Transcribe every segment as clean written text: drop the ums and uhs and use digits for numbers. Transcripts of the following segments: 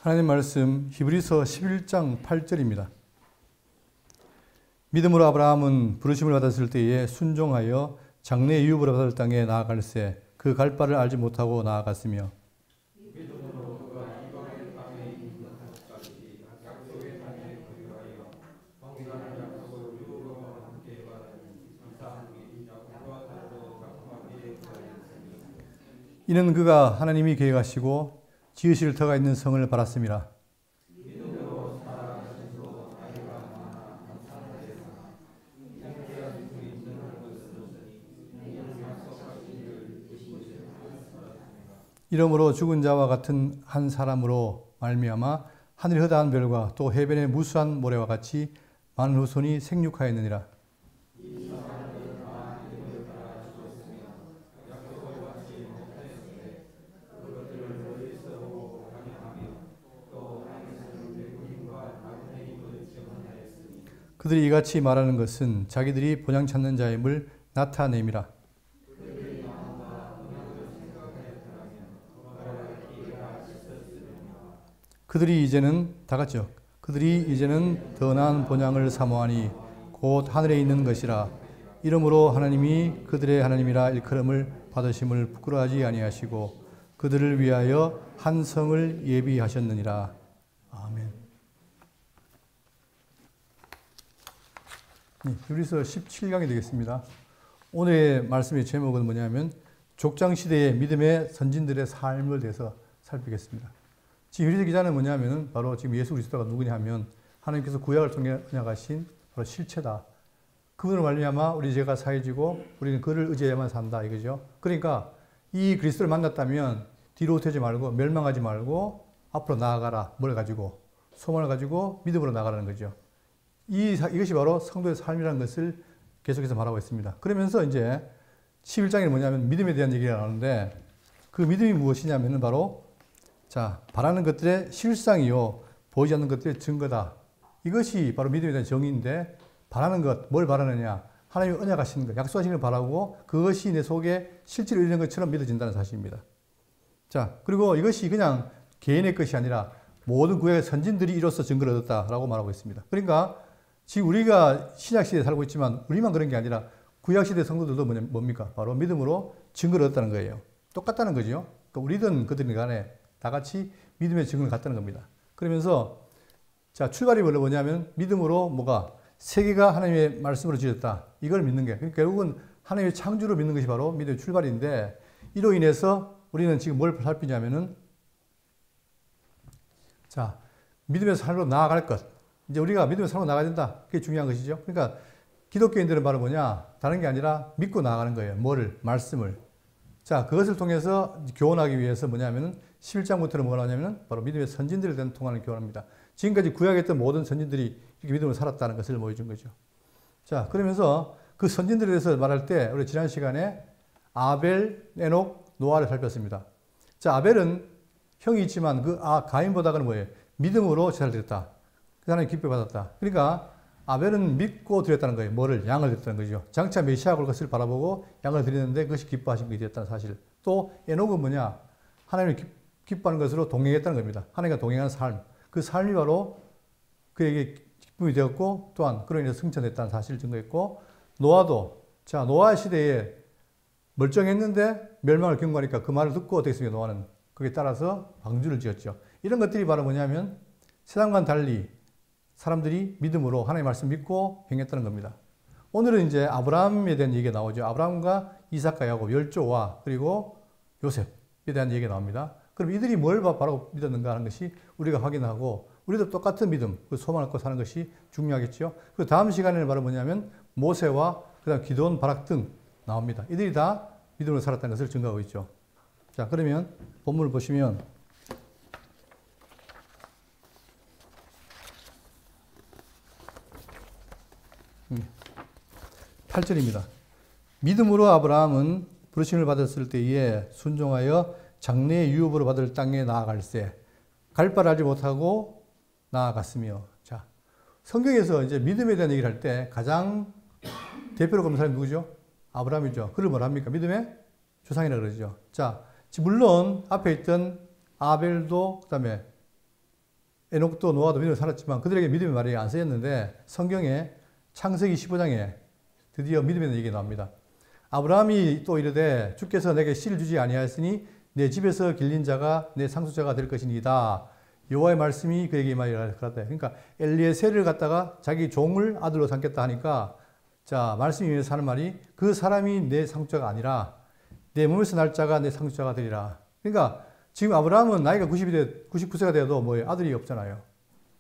하나님 말씀 히브리서 11장 8절입니다. 믿음으로 아브라함은 부르심을 받았을 때에 순종하여 장래의 유업으로 받을 땅에 나아갈새 그 갈 바를 알지 못하고 나아갔으며 이는 그가 하나님이 계획하시고 지으실 터가 있는 성을 바랐습니다. 이러므로 죽은 자와 같은 한 사람으로 말미암아 하늘의 허다한 별과 또 해변의 무수한 모래와 같이 많은 후손이 생육하였느니라. 그들이 이같이 말하는 것은 자기들이 본향 찾는 자임을 나타냄이라. 그들이 이제는 다 같죠. 그들이 이제는 더 나은 본향을 사모하니 곧 하늘에 있는 것이라. 이러므로 하나님이 그들의 하나님이라 일컬음을 받으심을 부끄러워하지 아니하시고 그들을 위하여 한 성을 예비하셨느니라. 아멘. 히브리서 17강이 되겠습니다. 오늘의 말씀의 제목은 뭐냐면 족장시대의 믿음의 선진들의 삶을 대해서 살피겠습니다. 지금 히브리서 기자는 뭐냐면 바로 지금 예수 그리스도가 누구냐 하면 하나님께서 구약을 통해 언약하신 바로 실체다. 그분을 말미암아 우리 죄가 사해지고 우리는 그를 의지해야만 산다 이거죠. 그러니까 이 그리스도를 만났다면 뒤로 되지 말고 멸망하지 말고 앞으로 나아가라. 뭘 가지고? 소망을 가지고 믿음으로 나아가라는 거죠. 이것이 바로 성도의 삶이라는 것을 계속해서 말하고 있습니다. 그러면서 이제 11장에는 뭐냐면 믿음에 대한 얘기가 나오는데 그 믿음이 무엇이냐면 바로 바라는 것들의 실상이요 보이지 않는 것들의 증거다. 이것이 바로 믿음에 대한 정의인데 바라는 것, 뭘 바라느냐? 하나님이 언약하시는 것, 약속하시는 걸 바라고 그것이 내 속에 실제로 이루는 것처럼 믿어진다는 사실입니다. 그리고 이것이 그냥 개인의 것이 아니라 모든 구약의 선진들이 이로써 증거를 얻었다라고 말하고 있습니다. 그러니까 지금 우리가 신약시대에 살고 있지만 우리만 그런 게 아니라 구약시대 성도들도 뭡니까? 바로 믿음으로 증거를 얻었다는 거예요. 똑같다는 거죠. 그러니까 우리든 그들은 간에 다 같이 믿음의 증거를 갖다는 겁니다. 그러면서 출발이 뭐냐면 믿음으로 뭐가 세계가 하나님의 말씀으로 지어졌다. 이걸 믿는 게 그러니까 결국은 하나님의 창조를 믿는 것이 바로 믿음의 출발인데 이로 인해서 우리는 지금 뭘 살피냐면은 믿음의 삶으로 나아갈 것. 이제 우리가 믿음의 삶으로 나가야 된다. 그게 중요한 것이죠. 그러니까 기독교인들은 바로 뭐냐? 다른 게 아니라 믿고 나아가는 거예요. 뭐를? 말씀을. 그것을 통해서 교훈하기 위해서 뭐냐면은 11장부터는 뭐가 나오냐면은 바로 믿음의 선진들에 대한 통하는 교훈합니다. 지금까지 구약에 있던 모든 선진들이 이렇게 믿음으로 살았다는 것을 보여준 거죠. 그러면서 그 선진들에 대해서 말할 때 우리 지난 시간에 아벨, 에녹, 노아를 살폈습니다. 아벨은 형이 있지만 가인보다는 뭐예요? 믿음으로 제사를 드렸다. 그 하나님 기뻐 받았다. 그러니까 아벨은 믿고 드렸다는 거예요. 뭐를? 양을 드렸다는 거죠. 장차 메시아가 올 것을 바라보고 양을 드리는데 그것이 기뻐하신 것이 되었다는 사실. 또 에녹은 뭐냐? 하나님을 기뻐하는 것으로 동행했다는 겁니다. 하나님과 동행하는 삶. 그 삶이 바로 그에게 기쁨이 되었고 또한 그로 인해서 승천됐다는 사실을 증거했고 노아도 노아 시대에 멀쩡했는데 멸망을 경고하니까 그 말을 듣고 어떻게 했습니까? 노아는 거기에 따라서 방주를 지었죠. 이런 것들이 바로 뭐냐면 세상과는 달리 사람들이 믿음으로 하나님의 말씀 믿고 행했다는 겁니다. 오늘은 이제 아브라함에 대한 얘기가 나오죠. 아브라함과 이삭과 야곱, 열조와 그리고 요셉에 대한 얘기가 나옵니다. 그럼 이들이 뭘 바로 믿었는가 하는 것이 우리가 확인하고 우리도 똑같은 믿음, 그 소망을 갖고 사는 것이 중요하겠죠. 그리고 다음 시간에는 바로 뭐냐면 모세와 그다음 기드온, 바락 등 나옵니다. 이들이 다 믿음으로 살았다는 것을 증거하고 있죠. 그러면 본문을 보시면 8절입니다. 믿음으로 아브라함은 부르심을 받았을 때에 순종하여 장래의 유업으로 받을 땅에 나아갈새 갈 바를 알지 못하고 나아갔으며. 성경에서 이제 믿음에 대한 얘기를 할 때 가장 대표로 꼽는 사람이 누구죠? 아브라함이죠. 그를 뭐라 합니까? 믿음의 조상이라 그러죠. 물론 앞에 있던 아벨도 그다음에 에녹도 노아도 믿음을 살았지만 그들에게 믿음의 말이 안 쓰였는데 성경에 창세기 15장에 드디어 믿음에 대한 얘기가 나옵니다. 아브라함이 또 이르되 주께서 내게 씨를 주지 아니하였으니 내 집에서 길린 자가 내 상속자가 될 것이니이다. 여호와의 말씀이 그에게 임하리라. 그러니까 엘리에셀을 갖다가 자기 종을 아들로 삼겠다 하니까 자 말씀이 위해서 하는 말이 그 사람이 내 상속자가 아니라 내 몸에서 날 자가 내 상속자가 되리라. 그러니까 지금 아브라함은 나이가 99세가 되어도 뭐예요? 아들이 없잖아요.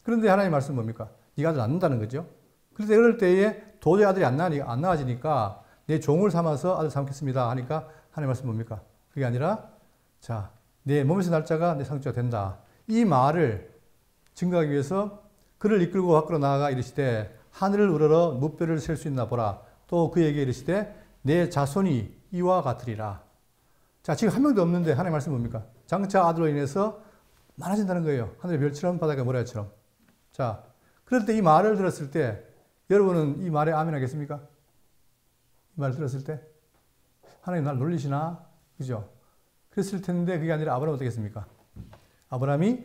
그런데 하나님의 말씀은 뭡니까? 네가 아들 낳는다는 거죠. 그런데 그럴 때에 도저히 아들이 안 나아지니까 내 종을 삼아서 아들 삼겠습니다 하니까 하나님의 말씀은 뭡니까? 그게 아니라 자, 내 몸에서 날 자가 내 상속자가 된다. 이 말을 증거하기 위해서 그를 이끌고 밖으로 나아가 이르시되 하늘을 우러러 무뼈를 셀 수 있나 보라. 또 그에게 이르시되 내 자손이 이와 같으리라. 자, 지금 한 명도 없는데 하나님의 말씀은 뭡니까? 장차 아들로 인해서 많아진다는 거예요. 하늘의 별처럼 바닷가 모래처럼. 자, 그럴 때 이 말을 들었을 때 여러분은 이 말에 아멘 하겠습니까? 이 말을 들었을 때 하나님 날 놀리시나? 그죠? 그랬을 텐데 그게 아니라 아브라함은 어떻게 했습니까? 아브라함이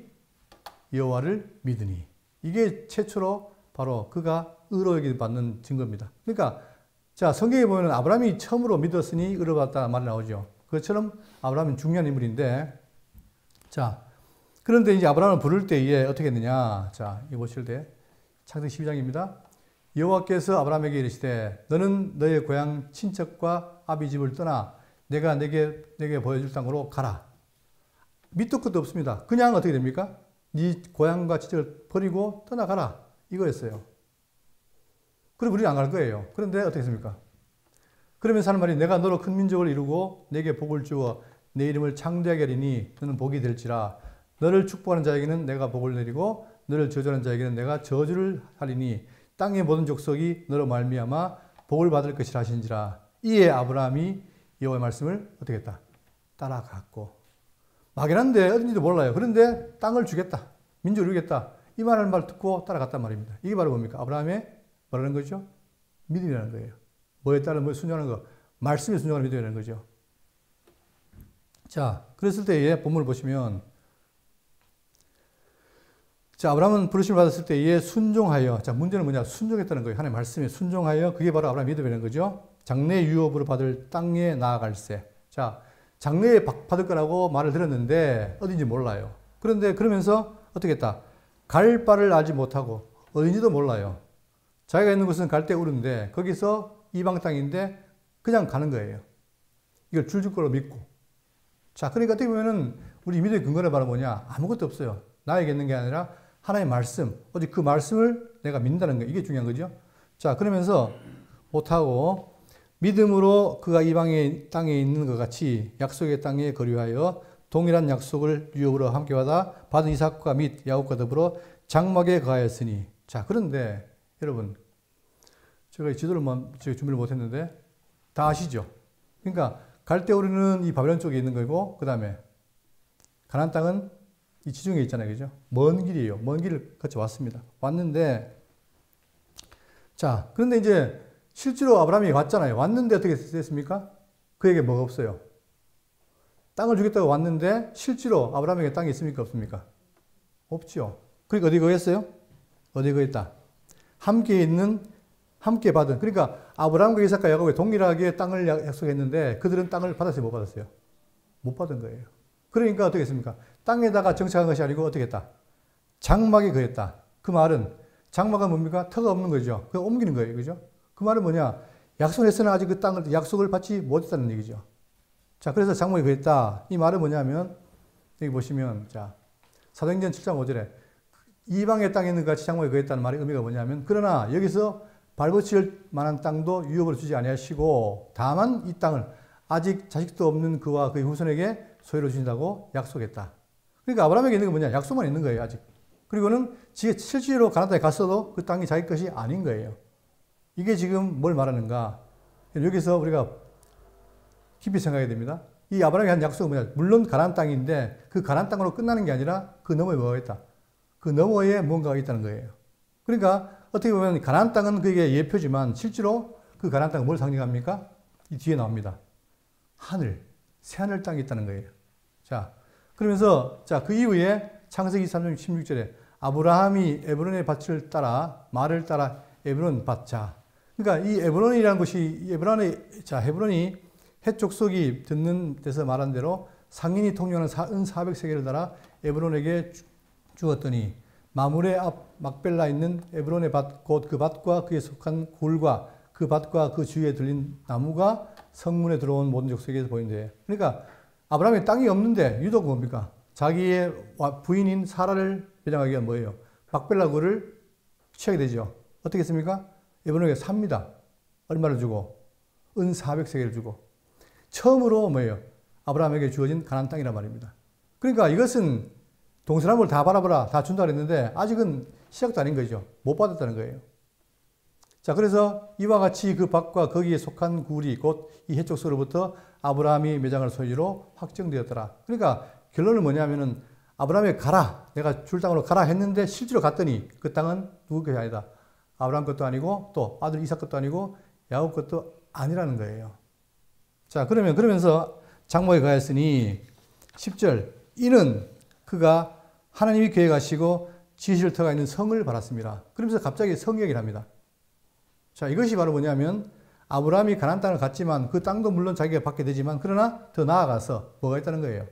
여호와를 믿으니. 이게 최초로 바로 그가 의로에게 받는 증거입니다. 그러니까 자 성경에 보면 아브라함이 처음으로 믿었으니 의로받았다는 말이 나오죠. 그것처럼 아브라함은 중요한 인물인데 자 그런데 이제 아브라함을 부를 때에 어떻게 했느냐. 자 이거 보실 때 창세기 12장입니다. 여호와께서 아브라함에게 이르시되 너는 너의 고향 친척과 아비 집을 떠나 내가 내게 보여줄 땅으로 가라. 밑도 끝도 없습니다. 그냥 어떻게 됩니까? 네 고향과 친척을 버리고 떠나가라. 이거였어요. 그럼 우리는 안 갈 거예요. 그런데 어떻게 했습니까? 그러면서 하는 말이 내가 너로 큰 민족을 이루고 내게 복을 주어 내 이름을 창대하게 하리니 너는 복이 될지라. 너를 축복하는 자에게는 내가 복을 내리고 너를 저주하는 자에게는 내가 저주를 하리니 땅의 모든 족속이 너로 말미암아 복을 받을 것이라 하신지라. 이에 아브라함이 여호와의 말씀을 어떻게 했다? 따라갔고. 막연한데 어딘지도 몰라요. 그런데 땅을 주겠다. 민족을 이루겠다. 이 말하는 말 듣고 따라갔단 말입니다. 이게 바로 뭡니까? 아브라함의 뭐라는 거죠? 믿음이라는 거예요. 뭐에 따라 뭐 순종하는 거. 말씀에 순종하는 믿음이라는 거죠. 자, 그랬을 때에 본문을 보시면 자, 아브라함은 부르심을 받았을 때에 순종하여. 자, 문제는 뭐냐? 순종했다는 거예요. 하나님의 말씀에 순종하여. 그게 바로 아브라함의 믿음이라는 거죠. 장래 유업으로 받을 땅에 나아갈세. 자, 장래에 받을 거라고 말을 들었는데 어딘지 몰라요. 그런데 그러면서 어떻게 했다? 갈 바를 알지 못하고 어딘지도 몰라요. 자기가 있는 곳은 갈대우르인데 거기서 이방 땅인데 그냥 가는 거예요. 이걸 줄줄 걸로 믿고. 자, 그러니까 어떻게 보면은 우리 믿음의 근거는 바로 뭐냐? 아무것도 없어요. 나에게 있는 게 아니라 하나님의 말씀, 오직 그 말씀을 내가 믿는다는 거예요. 이게 중요한 거죠. 자, 그러면서 못하고 믿음으로 그가 이방의 땅에 있는 것 같이 약속의 땅에 거류하여 동일한 약속을 유업으로 함께 받은 이삭과 및 야곱과 더불어 장막에 거하였으니. 자, 그런데 여러분, 제가 지도를 준비를 못했는데 다 아시죠? 그러니까 갈대우르는 이 바벨론 쪽에 있는 거고, 그 다음에 가나안 땅은 이 지중해 있잖아요, 그죠? 먼 길이에요. 먼 길을 거쳐 왔습니다. 왔는데, 자, 그런데 이제 실제로 아브라함이 왔잖아요. 왔는데 어떻게 됐습니까? 그에게 뭐가 없어요? 땅을 주겠다고 왔는데 실제로 아브라함에게 땅이 있습니까? 없습니까? 없죠. 그러니까 어디 거했어요? 어디 거했다? 함께 받은. 그러니까 아브라함과 이삭과 야곱이 동일하게 땅을 약속했는데 그들은 땅을 받았어요? 못 받았어요? 못 받은 거예요. 그러니까 어떻게 했습니까? 땅에다가 정착한 것이 아니고 어떻게 했다? 장막에 거했다. 그 말은 장막은 뭡니까? 터가 없는 거죠. 그거 옮기는 거예요. 그죠? 그 말은 뭐냐? 약속을 했으나 아직 그 땅을 약속을 받지 못했다는 얘기죠. 자, 그래서 장막에 거했다. 이 말은 뭐냐면 여기 보시면 자, 사도행전 7장 5절에 이방의 땅에 있는 같이 장막에 거했다는 말의 의미가 뭐냐면 그러나 여기서 발붙일 만한 땅도 유업으로 주지 아니하시고 다만 이 땅을 아직 자식도 없는 그와 그의 후손에게 소유로 주신다고 약속했다. 그러니까 아브라함에게 있는 건 뭐냐? 약속만 있는 거예요, 아직. 그리고는 실제로 가나안 땅에 갔어도 그 땅이 자기 것이 아닌 거예요. 이게 지금 뭘 말하는가? 여기서 우리가 깊이 생각해야 됩니다. 이 아브라함이 한 약속은 뭐냐? 물론 가나안 땅인데 그 가나안 땅으로 끝나는 게 아니라 그 너머에 뭐가 있다? 그 너머에 뭔가가 있다는 거예요. 그러니까 어떻게 보면 가나안 땅은 그게 예표지만 실제로 그 가나안 땅은 뭘 상징합니까? 이 뒤에 나옵니다. 하늘, 새하늘 땅이 있다는 거예요. 자, 그러면서 자, 그 이후에 창세기 3장 16절에 아브라함이 에브론의 밭을 따라 말을 따라 에브론 밭자. 그러니까 이 에브론이라는 것이 헤브론이 헷 족속이 듣는 데서 말한 대로 상인이 통용하는 은 400세겔을 달아 에브론에게 주었더니 마물의 앞 막벨라 있는 에브론의 밭 곧 그 밭과 그에 속한 굴과 그 밭과 그 주위에 들린 나무가 성문에 들어온 모든 족속에서 보인대. 그러니까 아브라함의 땅이 없는데 유독 뭡니까? 자기의 부인인 사라를 배정하기 위한 뭐예요? 막벨라 굴을 취하게 되죠. 어떻게 했습니까? 에브론에게 삽니다. 얼마를 주고? 은 400세겔을 주고. 처음으로 뭐예요? 아브라함에게 주어진 가나안 땅이란 말입니다. 그러니까 이것은 동서남북을 다 바라보라, 다 준다 그랬는데 아직은 시작도 아닌 거죠. 못 받았다는 거예요. 자, 그래서 이와 같이 그 밭과 거기에 속한 굴이 곧 이 해족서로부터 아브라함이 매장할 소유로 확정되었더라. 그러니까 결론은 뭐냐면은 아브라함에게 가라, 내가 줄 땅으로 가라 했는데 실제로 갔더니 그 땅은 누구 것이 아니다. 아브라함 것도 아니고 또 아들 이삭 것도 아니고 야곱 것도 아니라는 거예요. 자, 그러면서 장막에 가했으니 10절 이는 그가 하나님이 계획하시고 지으실 터가 있는 성을 바랐습니다. 그러면서 갑자기 성 얘기를 합니다. 자, 이것이 바로 뭐냐면 아브라함이 가나안 땅을 갔지만 그 땅도 물론 자기가 받게 되지만 그러나 더 나아가서 뭐가 있다는 거예요.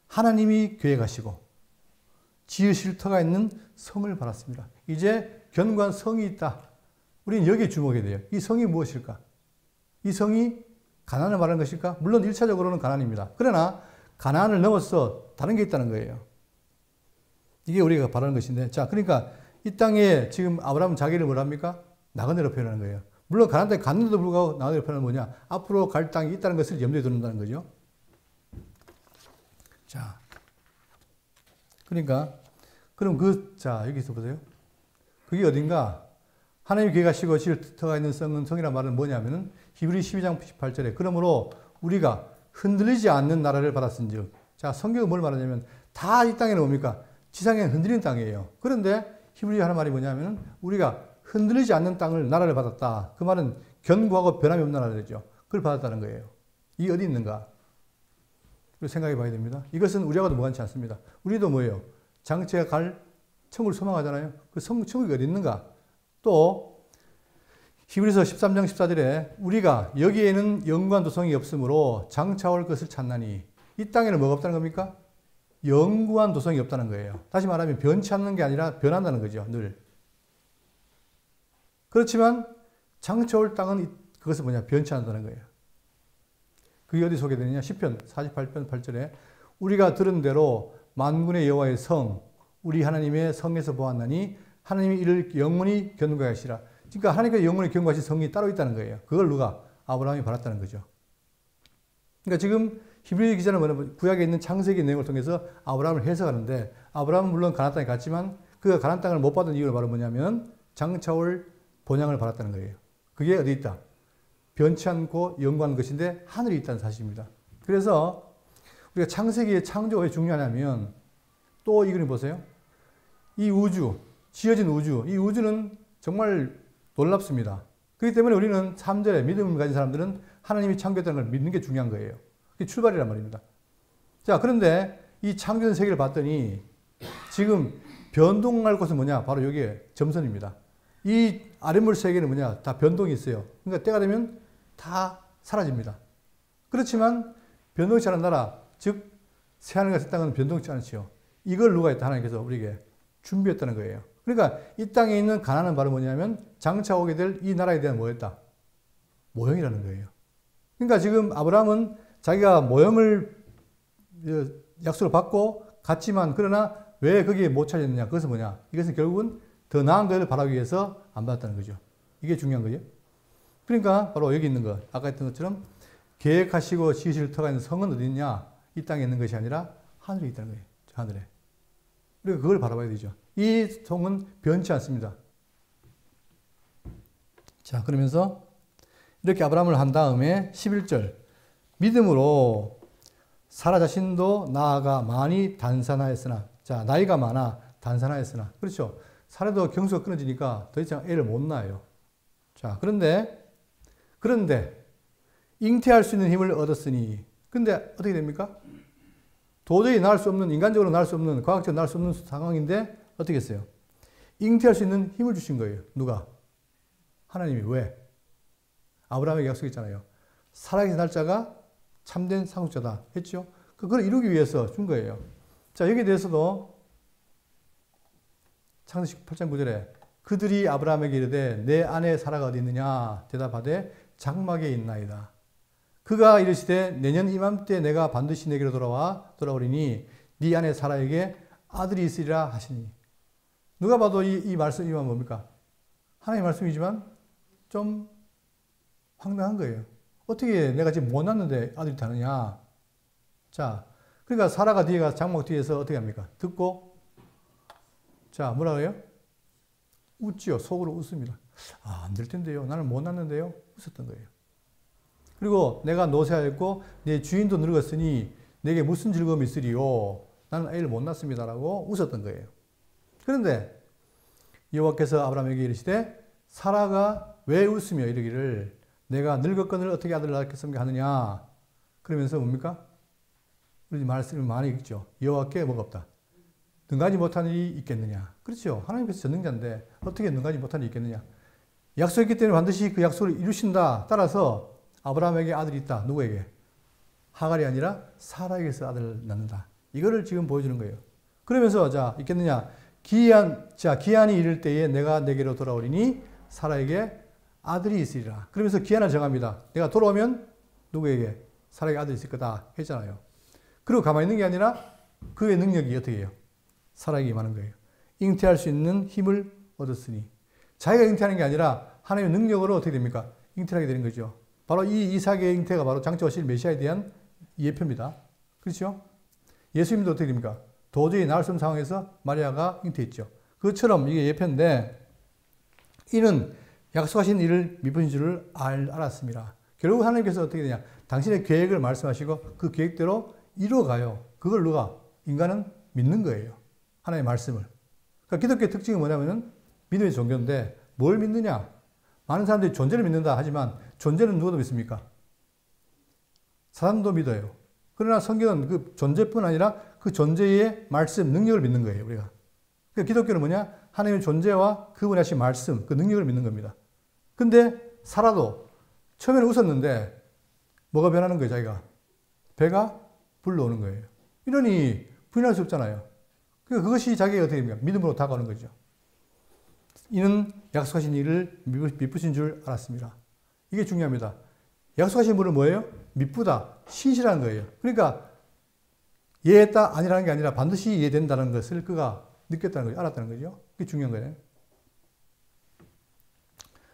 하나님이 계획하시고 지으실 터가 있는 성을 바랐습니다. 이제 견고한 성이 있다. 우리는 여기에 주목해야 돼요. 이 성이 무엇일까? 이 성이 가나안을 말하는 것일까? 물론 1차적으로는 가나안입니다. 그러나 가나안을 넘어서 다른 게 있다는 거예요. 이게 우리가 바라는 것인데, 자, 그러니까 이 땅에 지금 아브라함은 자기를 뭐랍니까? 나그네로 표현하는 거예요. 물론 가나안 땅에 갔는데도 불구하고 나그네로 표현하는 뭐냐? 앞으로 갈 땅이 있다는 것을 염두에 두는다는 거죠. 자, 그러니까 그럼 여기서 보세요. 그게 어딘가? 하나님이 계획하시고 지을 터가 있는 성이란 말은 뭐냐면은 히브리 12장 18절에 그러므로 우리가 흔들리지 않는 나라를 받았은즉. 자, 성경은 뭘 말하냐면 다 이 땅에는 뭡니까? 지상에 흔들리는 땅이에요. 그런데 히브리 하는 말이 뭐냐면은 우리가 흔들리지 않는 땅을 나라를 받았다. 그 말은 견고하고 변함이 없는 나라죠. 그걸 받았다는 거예요. 이게 어디 있는가? 생각해 봐야 됩니다. 이것은 우리하고도 무관치 않습니다. 우리도 뭐예요? 장체가 갈 천국을 소망하잖아요. 그 천국이 어디 있는가? 또 히브리서 13장 14절에 우리가 여기에는 영구한 도성이 없으므로 장차 올 것을 찾나니 이 땅에는 뭐가 없다는 겁니까? 영구한 도성이 없다는 거예요. 다시 말하면 변치 않는 게 아니라 변한다는 거죠. 늘. 그렇지만 장차 올 땅은 그것은 뭐냐? 변치 않는다는 거예요. 그게 어디 소개되느냐? 시편 48편 8절에 우리가 들은 대로 만군의 여호와의 성 우리 하나님의 성에서 보았나니 하나님이 이를 영원히 견고하시라. 그러니까 하나님께서 영원히 견고하신 성이 따로 있다는 거예요. 그걸 누가? 아브라함이 받았다는 거죠. 그러니까 지금 히브리 기자는 뭐냐면 구약에 있는 창세기 내용을 통해서 아브라함을 해석하는데 아브라함은 물론 가나안 땅에 갔지만 그가 가나안 땅을 못 받은 이유가 바로 뭐냐면 장차 올 본향을 받았다는 거예요. 그게 어디 있다? 변치 않고 영구한 것인데 하늘이 있다는 사실입니다. 그래서 우리가 창세기의 창조가 왜 중요하냐면 또 이 그림 보세요. 이 우주, 지어진 우주, 이 우주는 정말 놀랍습니다. 그렇기 때문에 우리는 3절에 믿음을 가진 사람들은 하나님이 창조했다는 걸 믿는 게 중요한 거예요. 그게 출발이란 말입니다. 자, 그런데 이 창조된 세계를 봤더니 지금 변동할 곳은 뭐냐? 바로 여기에 점선입니다. 이 아랫물 세계는 뭐냐? 다 변동이 있어요. 그러니까 때가 되면 다 사라집니다. 그렇지만 변동치 않은 나라, 즉 새하늘과 새 땅은 변동치 않지요. 이걸 누가 했다? 하나님께서 우리에게 준비했다는 거예요. 그러니까 이 땅에 있는 가나안은 바로 뭐냐면 장차 오게 될 이 나라에 대한 뭐였다? 모형이라는 거예요. 그러니까 지금 아브라함은 자기가 모형을 약속을 받고 갔지만 그러나 왜 거기에 못 찾았느냐? 그것은 뭐냐? 이것은 결국은 더 나은 것을 바라기 위해서 안 받았다는 거죠. 이게 중요한 거죠. 그러니까 바로 여기 있는 것, 아까 했던 것처럼 계획하시고 지으실 터가 있는 성은 어디 있냐? 이 땅에 있는 것이 아니라 하늘에 있다는 거예요. 하늘에. 그러니까 그걸 바라봐야 되죠. 이 성은 변치 않습니다. 자, 그러면서 이렇게 아브라함을 한 다음에 11절 믿음으로 사라 자신도 나아가 많이 단산하였으나 자, 나이가 많아 단산하였으나 그렇죠. 사라도 경수가 끊어지니까 더 이상 애를 못 낳아요. 자, 그런데 잉태할 수 있는 힘을 얻었으니 근데 어떻게 됩니까? 도저히 나을 수 없는, 인간적으로 나을 수 없는, 과학적으로 나을 수 없는 상황인데 어떻게 했어요? 잉태할 수 있는 힘을 주신 거예요. 누가? 하나님이. 왜? 아브라함에게 약속했잖아요. 살아계신 날짜가 참된 상속자다 했죠. 그걸 이루기 위해서 준 거예요. 자, 여기에 대해서도 창세기 8장 9절에 그들이 아브라함에게 이르되 내 아내 사라가 어디 있느냐 대답하되 장막에 있나이다. 그가 이르시되 내년 이맘때 내가 반드시 내게로 돌아오리니 네 아내 사라에게 아들이 있으리라 하시니. 누가 봐도 이 말씀이 뭡니까? 하나님의 말씀이지만 좀 황당한 거예요. 어떻게 내가 지금 못 낳는데 아들이 다느냐. 자, 그러니까 사라가 뒤에가 장막 뒤에서 어떻게 합니까? 듣고 자, 뭐라 그래요? 웃지요. 속으로 웃습니다. 아, 안 될 텐데요. 나는 못 낳는데요. 웃었던 거예요. 그리고 내가 노쇠하였고 내 주인도 늙었으니 내게 무슨 즐거움이 있으리요. 나는 아이를 못 낳습니다라고 웃었던 거예요. 그런데 여호와께서 아브라함에게 이르시되 사라가 왜 웃으며 이르기를 내가 늙었거늘 어떻게 아들을 낳겠습니까 하느냐. 그러면서 뭡니까? 우리 말씀을 많이 읽죠. 여호와께 뭐가 없다. 능가지 못한 일이 있겠느냐. 그렇죠. 하나님께서 전능자인데 어떻게 능가지 못한 일이 있겠느냐. 약속했기 때문에 반드시 그 약속을 이루신다. 따라서 아브라함에게 아들이 있다. 누구에게? 하갈이 아니라 사라에게서 아들을 낳는다. 이거를 지금 보여주는 거예요. 그러면서 자, 있겠느냐. 기한이 이를 때에 내가 내게로 돌아오리니 사라에게 아들이 있으리라. 그러면서 기한을 정합니다. 내가 돌아오면 누구에게? 사라에게 아들이 있을 거다 했잖아요. 그리고 가만히 있는 게 아니라 그의 능력이 어떻게 해요? 사라에게 임하는 거예요. 잉태할 수 있는 힘을 얻었으니. 자기가 잉태하는 게 아니라 하나님의 능력으로 어떻게 됩니까? 잉태하게 되는 거죠. 바로 이 이삭의 잉태가 바로 장차오실 메시아에 대한 예표입니다. 그렇죠? 예수님도 어떻게 됩니까? 도저히 나을 수 없는 상황에서 마리아가 잉태했죠. 그것처럼 이게 예표인데 이는 약속하신 일을 미루신 줄을 알았습니다. 결국 하나님께서 어떻게 되냐? 당신의 계획을 말씀하시고 그 계획대로 이루어가요. 그걸 누가? 인간은 믿는 거예요. 하나님의 말씀을. 그러니까 기독교의 특징이 뭐냐면은 믿음의 종교인데 뭘 믿느냐? 많은 사람들이 존재를 믿는다 하지만 존재는 누구도 믿습니까? 사람도 믿어요. 그러나 성경은 그 존재뿐 아니라 그 존재의 말씀, 능력을 믿는 거예요, 우리가. 그러니까 기독교는 뭐냐? 하나님의 존재와 그분이 하신 말씀, 그 능력을 믿는 겁니다. 근데 사라도 처음에는 웃었는데 뭐가 변하는 거예요, 자기가? 배가 불러오는 거예요. 이러니 부인할 수 없잖아요. 그러니까 그것이 자기가 어떻게 됩니까? 믿음으로 다가오는 거죠. 이는 약속하신 일을 미쁘신 줄 알았습니다. 이게 중요합니다. 약속하신 분은 뭐예요? 미쁘다, 신실한 거예요. 그러니까 이해했다, 아니라는 게 아니라 반드시 이해된다는 것을 그가 느꼈다는 거죠. 알았다는 거죠. 그게 중요한 거예요.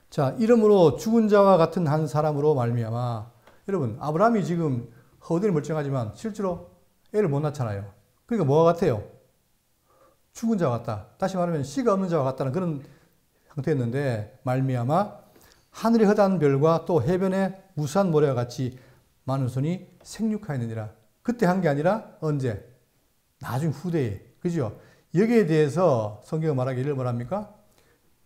자, 이름으로 죽은 자와 같은 한 사람으로 말미암아. 여러분, 아브라함이 지금 허우대를 멀쩡하지만 실제로 애를 못 낳잖아요. 그러니까 뭐가 같아요? 죽은 자와 같다. 다시 말하면 씨가 없는 자와 같다는 그런 상태였는데 말미암아 하늘의 허다한 별과 또 해변의 무수한 모래와 같이 많은 손이 생육하였느니라. 그때 한 게 아니라 언제? 나중 후대에. 그죠? 여기에 대해서 성경이 말하기를 뭐랍니까?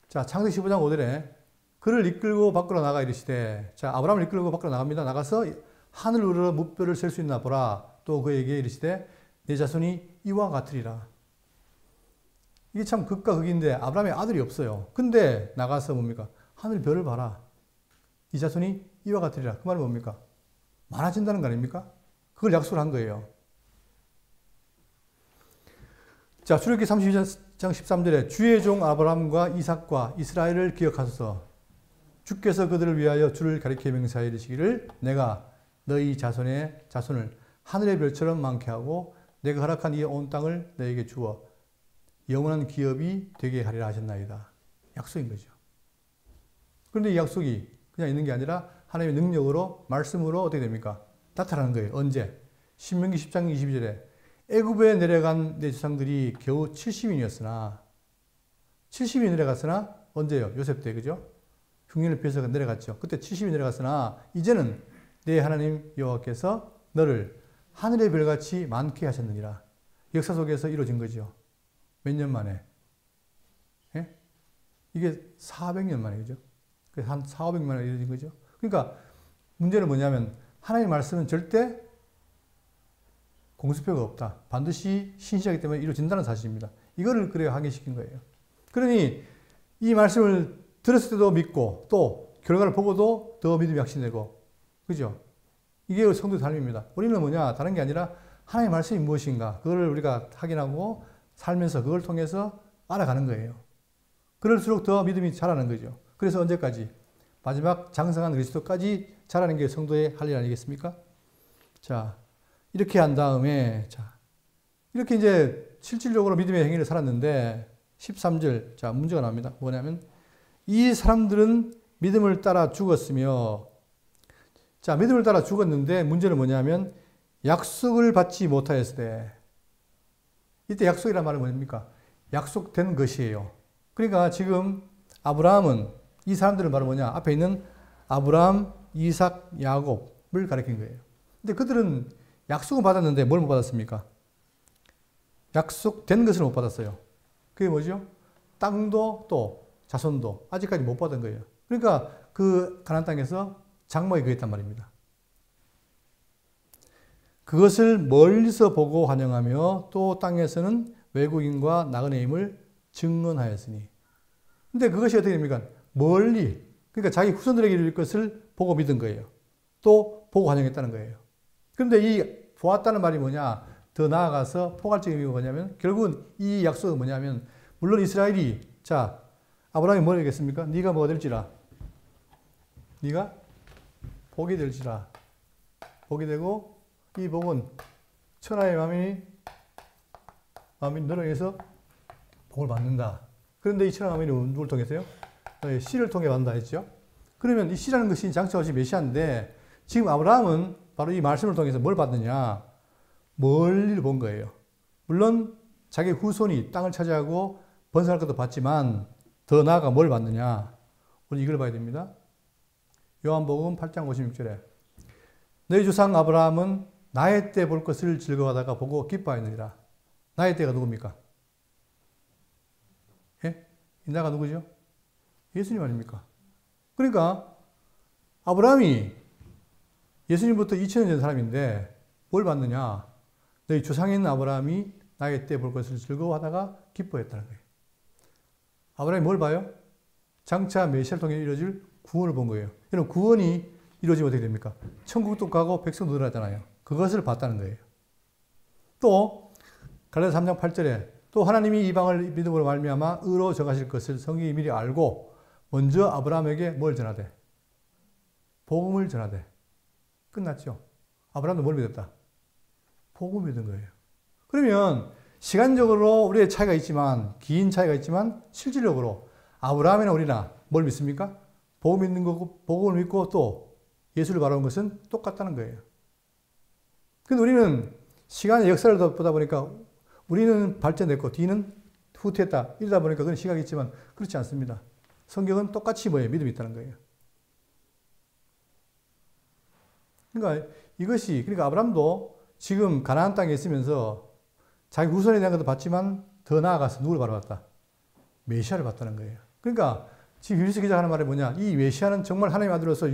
자, 창세기 15장 5절에 그를 이끌고 밖으로 나가 이르시되, 자, 아브라함을 이끌고 밖으로 나갑니다. 나가서 하늘 우러러 무뼈를 셀 수 있나 보라. 또 그에게 이르시되 내 자손이 이와 같으리라. 이게 참 극과 극인데 아브라함의 아들이 없어요. 근데 나가서 뭡니까? 하늘 별을 봐라. 이 자손이 이와 같으리라. 그 말은 뭡니까? 많아진다는 거 아닙니까? 그걸 약속을 한 거예요. 자, 출애굽기 32장 13절에 주의 종 아브라함과 이삭과 이스라엘을 기억하소서. 주께서 그들을 위하여 주를 가리켜 명사에 이르시기를 내가 너희 자손의 자손을 하늘의 별처럼 많게 하고 내가 허락한 이 온 땅을 너에게 주어 영원한 기업이 되게 하리라 하셨나이다. 약속인 거죠. 그런데 이 약속이 그냥 있는 게 아니라 하나님의 능력으로 말씀으로 어떻게 됩니까? 나타나는 거예요. 언제? 신명기 10장 22절에 애굽에 내려간 내 조상들이 겨우 70인이었으나 70이 내려갔으나 언제요? 요셉 때 그죠? 흉년을 피해서 내려갔죠. 그때 70이 내려갔으나 이제는 내 하나님 여호와께서 너를 하늘의 별같이 많게 하셨느니라. 역사 속에서 이루어진 거죠. 몇 년 만에? 예? 이게 400년 만에, 그죠? 한 400, 500년 만에 이루어진 거죠. 그러니까 문제는 뭐냐면 하나님의 말씀은 절대 공수표가 없다. 반드시 신실하기 때문에 이루어진다는 사실입니다. 이거를 그래야 확인시킨 거예요. 그러니 이 말씀을 들었을 때도 믿고 또 결과를 보고도 더 믿음이 확신되고, 그죠? 이게 성도의 삶입니다. 우리는 뭐냐? 다른 게 아니라 하나님의 말씀이 무엇인가? 그걸 우리가 확인하고 살면서 그걸 통해서 알아가는 거예요. 그럴수록 더 믿음이 자라는 거죠. 그래서 언제까지? 마지막 장성한 그리스도까지 자라는 게 성도의 할 일 아니겠습니까? 자, 이렇게 한 다음에, 자, 이렇게 이제 실질적으로 믿음의 행위를 살았는데, 13절, 자, 문제가 나옵니다. 뭐냐면, 이 사람들은 믿음을 따라 죽었으며, 자, 믿음을 따라 죽었는데, 문제는 뭐냐면, 약속을 받지 못하였을 때, 이때 약속이란 말은 뭡니까? 약속된 것이에요. 그러니까 지금 아브라함은, 이 사람들은 바로 뭐냐? 앞에 있는 아브라함, 이삭, 야곱을 가리킨 거예요. 근데 그들은 약속은 받았는데 뭘 못 받았습니까? 약속된 것을 못 받았어요. 그게 뭐죠? 땅도 또 자손도 아직까지 못 받은 거예요. 그러니까 그 가나안 땅에서 장막이 그랬단 말입니다. 그것을 멀리서 보고 환영하며 또 땅에서는 외국인과 나그네 임을 증언하였으니. 근데 그것이 어떻게 됩니까? 멀리, 그러니까 자기 후손들에게 이룰 것을 보고 믿은 거예요. 또 보고 환영했다는 거예요. 그런데 이 보았다는 말이 뭐냐? 더 나아가서 포괄적인 의미가 뭐냐면, 결국은 이 약속은 뭐냐면, 물론 이스라엘이, 자, 아브라함이 뭘 하겠습니까? 네가 뭐가 될지라. 네가 복이 될지라. 복이 되고, 이 복은 천하의 만민이 너를 위해서 복을 받는다. 그런데 이 천하 만민이 누굴 통해서요? 씨를 통해 받는다 했죠. 그러면 이 씨라는 것이 장차 오신 메시아인데, 지금 아브라함은 바로 이 말씀을 통해서 뭘 받느냐? 멀리를 본 거예요. 물론 자기 후손이 땅을 차지하고 번성할 것도 봤지만 더 나아가 뭘 받느냐? 우리 이걸 봐야 됩니다. 요한복음 8장 56절에 너희 조상 아브라함은 나의 때 볼 것을 즐거워하다가 보고 기뻐하였느니라. 나의 때가 누굽니까? 예? 이 나가 누구죠? 예수님 아닙니까? 그러니까 아브라함이 예수님부터 2000년 전 사람인데 뭘 받느냐? 너희 조상인 아브라함이 나의 때 볼 것을 즐거워하다가 기뻐했다는 거예요. 아브라함이 뭘 봐요? 장차 메시아를 통해 이루어질 구원을 본 거예요. 여러분, 구원이 이루어지면 어떻게 됩니까? 천국도 가고 백성도 늘어나잖아요. 그것을 봤다는 거예요. 또 갈라디아 3장 8절에 또 하나님이 이방을 믿음으로 말미암아 의로 정하실 것을 성경이 미리 알고 먼저 아브라함에게 뭘 전하되? 복음을 전하되. 끝났죠. 아브라함도 뭘 믿었다? 복음을 믿은 거예요. 그러면 시간적으로 우리의 차이가 있지만, 긴 차이가 있지만 실질적으로 아브라함이나 우리나 뭘 믿습니까? 복음 믿는 거고, 복음을 믿고 또 예수를 바라는 것은 똑같다는 거예요. 근데 우리는 시간의 역사를 보다 보니까 우리는 발전됐고 뒤는 후퇴했다. 이러다 보니까 그런 시각이 있지만 그렇지 않습니다. 성경은 똑같이 뭐예요? 믿음이 있다는 거예요. 그러니까 이것이, 그러니까 아브라함도 지금 가나안 땅에 있으면서 자기 후손에 대한 것도 봤지만 더 나아가서 누굴 바라봤다? 메시아를 봤다는 거예요. 그러니까 지금 유리스 기자가 하는 말이 뭐냐? 이 메시아는 정말 하나님의 아들로서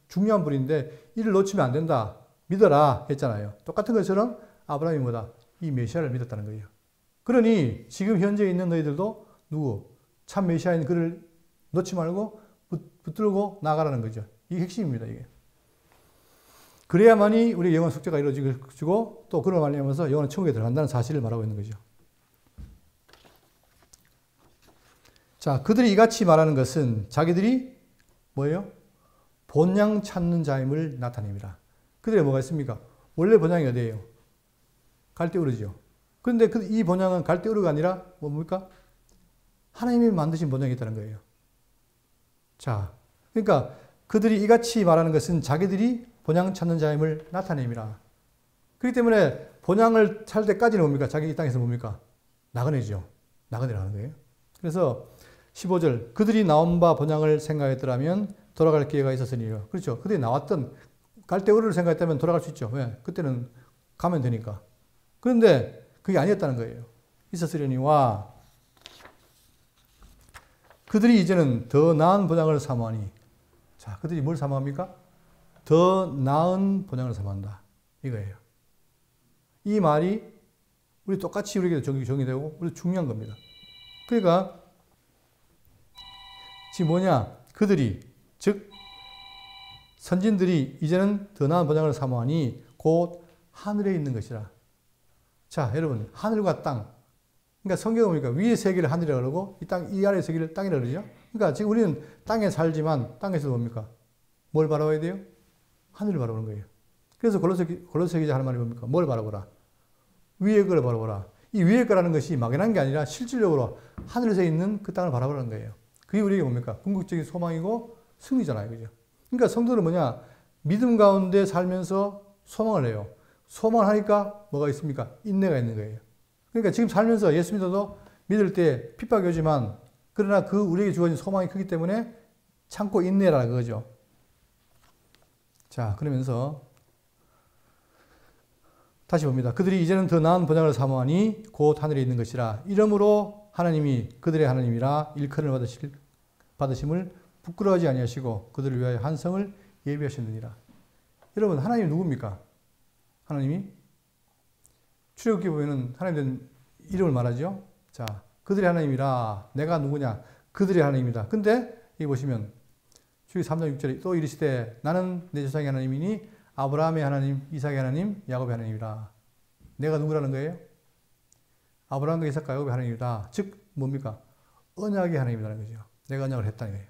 중요한 분인데 이를 놓치면 안 된다. 믿어라 했잖아요. 똑같은 것처럼 아브라함이 뭐다? 이 메시아를 믿었다는 거예요. 그러니 지금 현재 있는 너희들도 누구? 참 메시아인 그를 놓지 말고 붙들고 나가라는 거죠. 이게 핵심입니다. 이게. 그래야만이 우리의 영원 속죄가 이루어지고 또 그걸 말미암아서 영원한 천국에 들어간다는 사실을 말하고 있는 거죠. 자, 그들이 이같이 말하는 것은 자기들이 뭐예요? 본향 찾는 자임을 나타냅니다. 그들이 뭐가 있습니까? 원래 본향이 어디예요? 갈대우르죠. 그런데 이 본향은 갈대우르가 아니라 뭡니까? 하나님이 만드신 본향이 있다는 거예요. 자, 그러니까 그들이 이같이 말하는 것은 자기들이 본향 찾는 자임을 나타냅니다. 그렇기 때문에 본향을 찾을 때까지는 뭡니까? 자기 이 땅에서 뭡니까? 나그네죠. 나그네라는 거예요. 그래서 15절 그들이 나온 바 본향을 생각했더라면 돌아갈 기회가 있었으니요. 그렇죠. 그들이 나왔던 갈대우르를 생각했다면 돌아갈 수 있죠. 왜? 그때는 가면 되니까. 그런데 그게 아니었다는 거예요. 있었으려니와 그들이 이제는 더 나은 본향을 사모하니. 자, 그들이 뭘 사모합니까? 더 나은 본향을 사모한다. 이거예요. 이 말이 우리 똑같이 우리에게 적용되고 우리 중요한 겁니다. 그러니까 지금 뭐냐? 그들이 즉 선진들이 이제는 더 나은 번영을 사모하니 곧 하늘에 있는 것이라. 자, 여러분, 하늘과 땅. 그러니까 성경에 보니까 위의 세계를 하늘이라고 그러고 이 아래의 세계를 땅이라고 그러죠. 그러니까 지금 우리는 땅에 살지만 땅에서 뭡니까? 뭘 바라봐야 돼요? 하늘을 바라보는 거예요. 그래서 골로새 기자 하는 말이 뭡니까? 뭘 바라보라? 위의 거를 바라보라. 이 위의 거라는 것이 막연한 게 아니라 실질적으로 하늘에서 있는 그 땅을 바라보라는 거예요. 그게 우리에게 뭡니까? 궁극적인 소망이고 승리잖아요. 그죠? 그러니까 성도는 뭐냐? 믿음 가운데 살면서 소망을 해요. 소망을 하니까 뭐가 있습니까? 인내가 있는 거예요. 그러니까 지금 살면서 예수 믿어도 믿을 때 핍박이 오지만 그러나 그 우리에게 주어진 소망이 크기 때문에 참고 인내라는 거죠. 자, 그러면서 다시 봅니다. 그들이 이제는 더 나은 번영을 사모하니 곧 하늘에 있는 것이라. 이러므로 하나님이 그들의 하나님이라 일컬음을 받으심을 부끄러워하지 아니하시고 그들을 위하여 한 성을 예비하셨느니라. 여러분, 하나님이 누굽니까? 하나님이 출애굽기 보면은 하나님의 이름을 말하죠. 자, 그들의 하나님이라. 내가 누구냐? 그들의 하나님이다. 근데 여기 보시면 출애굽기 3장 6절에 또 이르시되 나는 내 조상의 하나님이니 아브라함의 하나님, 이삭의 하나님, 야곱의 하나님이라. 내가 누구라는 거예요? 아브라함과 이삭과 야곱의 하나님이다. 즉 뭡니까? 언약의 하나님이라는 거죠. 내가 언약을 했다는 거예요.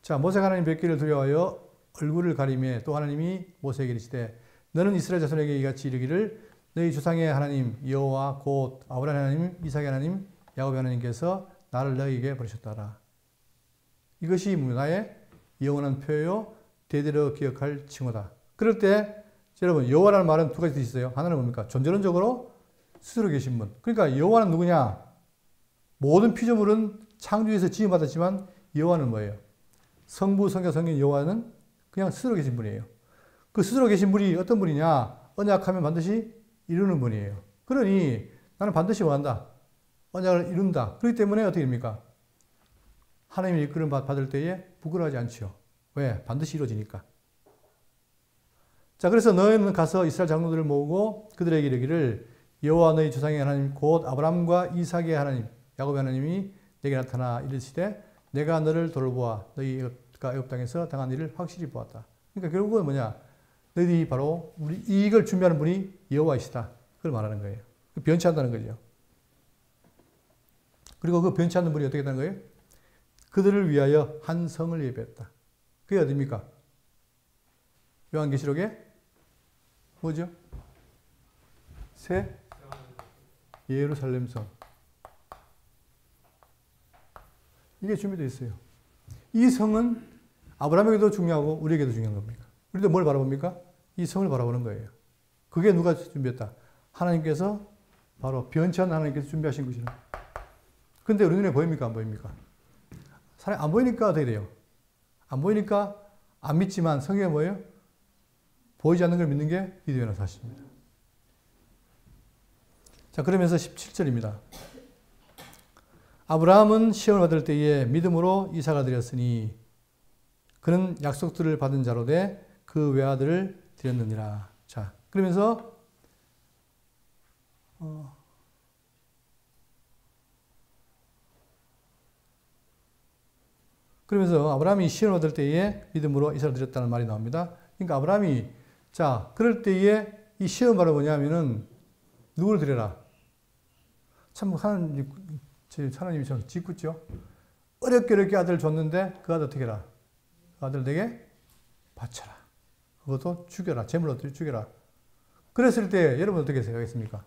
자, 모세가 하나님 뵙기를 두려워하여 얼굴을 가리매 또 하나님이 모세에게 이르시되 너는 이스라엘 자손에게 이같이 이르기를 너희 조상의 하나님 여호와 곧 아브라함의 하나님, 이삭의 하나님, 야곱의 하나님께서 나를 너희에게 보내셨다라. 이것이 나의 영원한 표요 대대로 기억할 칭호다. 그럴 때 여러분 여호와라는 말은 두 가지 뜻이 있어요. 하나는 뭡니까? 존재론적으로 스스로 계신 분. 그러니까 여호와는 누구냐? 모든 피조물은 창조에서 지음받았지만 여호와는 뭐예요? 성부, 성자, 성령 여호와는 그냥 스스로 계신 분이에요. 그 스스로 계신 분이 어떤 분이냐? 언약하면 반드시 이루는 분이에요. 그러니 나는 반드시 원한다. 언약을 이룬다. 그렇기 때문에 어떻게 됩니까? 하나님의 이끌음 받을 때에 부끄러워하지 않죠. 왜? 반드시 이루어지니까. 자, 그래서 너희는 가서 이스라엘 장로들을 모으고 그들에게 이르기를 여호와 너희 조상의 하나님 곧 아브라함과 이삭의 하나님 야곱의 하나님이 내게 나타나 이르시되 내가 너를 돌보아 너희가 애굽 땅에서 당한 일을 확실히 보았다. 그러니까 결국은 뭐냐? 너희들이 바로 우리 이익을 준비하는 분이 여호와이시다. 그걸 말하는 거예요. 변치 않다는 거죠. 그리고 그 변치 않는 분이 어떻게 했다는 거예요? 그들을 위하여 한 성을 예배했다. 그게 어디입니까? 요한계시록에 뭐죠? 새 예루살렘 성. 이게 준비되어 있어요. 이 성은 아브라함에게도 중요하고 우리에게도 중요한 겁니다. 우리도 뭘 바라봅니까? 이 성을 바라보는 거예요. 그게 누가 준비했다? 하나님께서 바로 변치 않는 하나님께서 준비하신 것이라. 근데 우리 눈에 보입니까? 안 보입니까? 사람이 안 보이니까 어떻게 돼요? 안 보이니까 안 믿지만 성경에 뭐예요? 보이지 않는 걸 믿는 게 믿음이라는 사실입니다. 자, 그러면서 17절입니다. 아브라함은 시험을 받을 때에 믿음으로 이삭을 드렸으니 그는 약속들을 받은 자로 돼 그 외아들을 드렸느니라. 자, 그러면서 아브라함이 시험을 받을 때에 믿음으로 이삭을 드렸다는 말이 나옵니다. 그러니까 아브라함이 자, 그럴 때에 이 시험 바로 뭐냐면은 누구를 드려라? 참 하나님이 참 짓궂죠. 어렵게 아들을 줬는데 그 아들 어떻게 해라? 그 아들 내게 바쳐라. 그것도 죽여라. 제물로 죽여라. 그랬을 때 여러분 어떻게 생각했습니까?